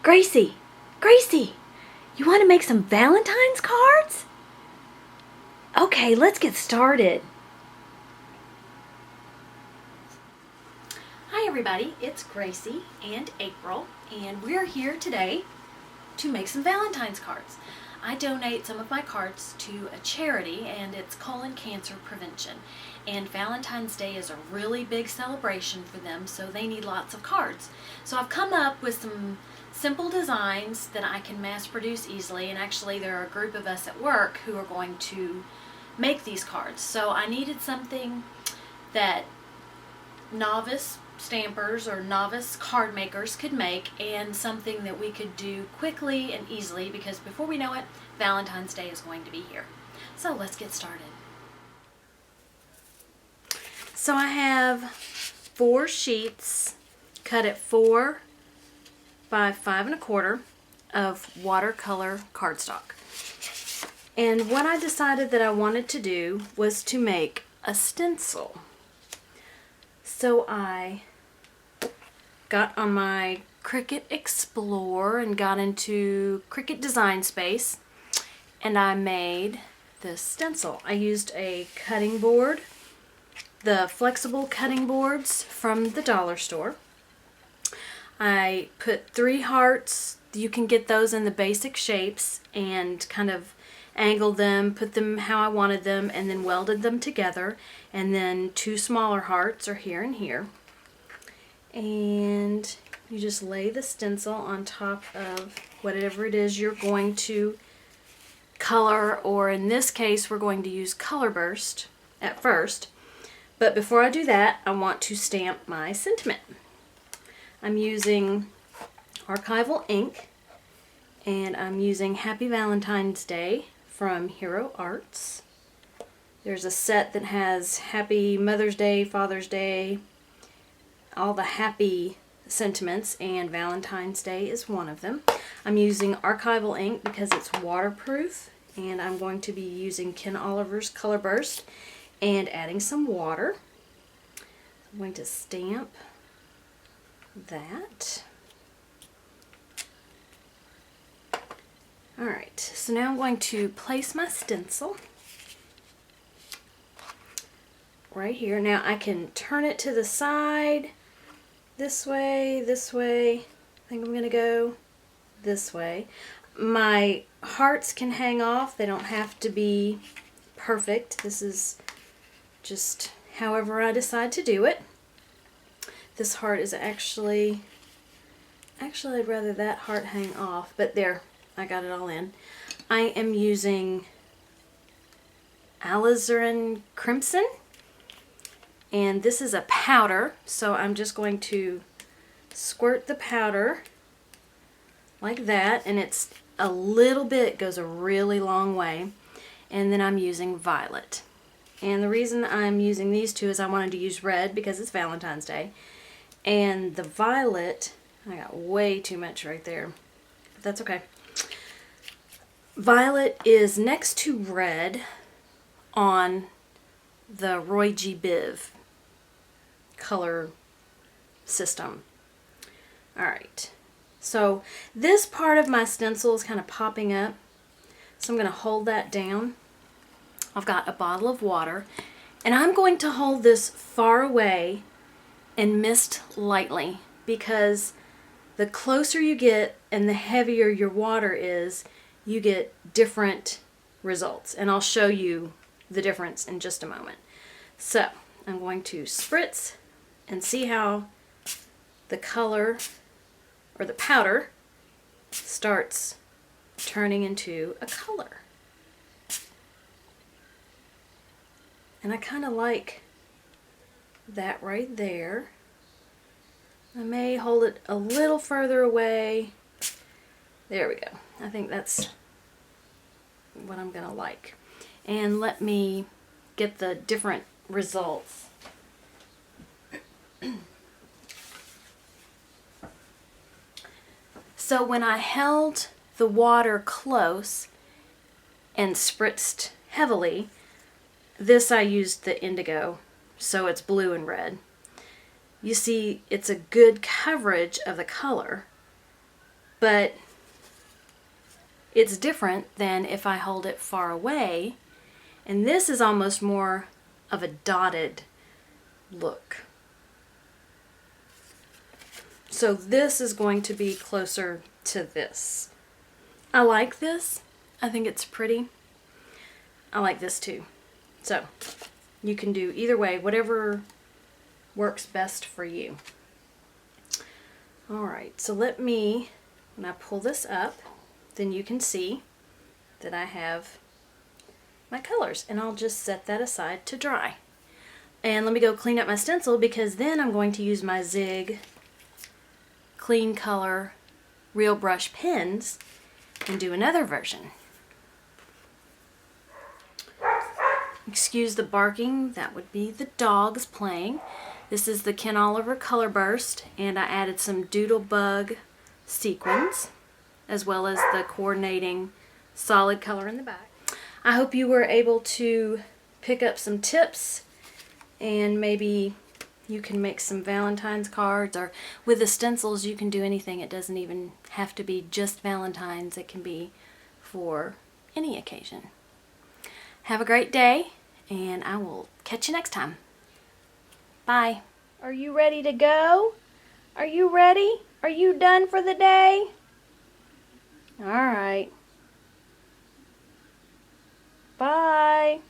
Gracie, Gracie, you want to make some Valentine's cards? Okay, let's get started. Hi everybody, it's Gracie and April, and we're here today to make some Valentine's cards. I donate some of my cards to a charity, and it's colon cancer prevention. And Valentine's Day is a really big celebration for them, so they need lots of cards. So I've come up with some simple designs that I can mass produce easily, and actually there are a group of us at work who are going to make these cards. So I needed something that novice stampers or novice card makers could make, and something that we could do quickly and easily, because before we know it, Valentine's Day is going to be here. So let's get started. So I have 4 sheets cut at 4 by 5 1/4 of watercolor cardstock. And what I decided that I wanted to do was to make a stencil. So I got on my Cricut Explorer and got into Cricut Design Space, and I made this stencil. I used a cutting board, the flexible cutting boards from the dollar store. I put 3 hearts. You can get those in the basic shapes and kind of angled them, put them how I wanted them, and then welded them together. And then 2 smaller hearts are here and here. And you just lay the stencil on top of whatever it is you're going to color, or in this case we're going to use Color Burst at first. But before I do that, I want to stamp my sentiment. I'm using archival ink, and I'm using Happy Valentine's Day from Hero Arts. There's a set that has Happy Mother's Day, Father's Day, all the happy sentiments, and Valentine's Day is one of them. I'm using archival ink because it's waterproof, and I'm going to be using Ken Oliver's Color Burst and adding some water. I'm going to stamp that. Alright, so now I'm going to place my stencil right here. Now I can turn it to the side, this way, this way. I think I'm going to go this way. My hearts can hang off. They don't have to be perfect. This is just however I decide to do it. This heart is actually I'd rather that heart hang off, but there, I got it all in. I am using alizarin crimson, and this is a powder, so I'm just going to squirt the powder like that, and it's a little bit, goes a really long way. And then I'm using violet. And the reason I'm using these 2 is I wanted to use red because it's Valentine's Day. And the violet, I got way too much right there, but that's okay. Violet is next to red on the Roy G. Biv color system. Alright, so this part of my stencil is kind of popping up, so I'm going to hold that down. I've got a bottle of water, and I'm going to hold this far away and mist lightly, because the closer you get and the heavier your water is, you get different results, and I'll show you the difference in just a moment. So I'm going to spritz and see how the color, or the powder, starts turning into a color. And I kind of like that right there. I may hold it a little further away. There we go. I think that's what I'm gonna like. And let me get the different results. So when I held the water close and spritzed heavily, this I used the indigo, so it's blue and red. You see, it's a good coverage of the color, but it's different than if I hold it far away. And this is almost more of a dotted look. So this is going to be closer to this. I like this. I think it's pretty. I like this too. So you can do either way, whatever works best for you. Alright, so let me, when I pull this up, then you can see that I have my colors, and I'll just set that aside to dry. And let me go clean up my stencil, because then I'm going to use my Zig Clean Color Real Brush pens and do another version. Excuse the barking, that would be the dogs playing. This is the Ken Oliver Color Burst, and I added some Doodlebug sequins, as well as the coordinating solid color in the back. I hope you were able to pick up some tips, and maybe you can make some Valentine's cards, or with the stencils you can do anything. It doesn't even have to be just Valentine's. It can be for any occasion. Have a great day, and I will catch you next time. Bye. Are you ready to go? Are you ready? Are you done for the day? All right. Bye.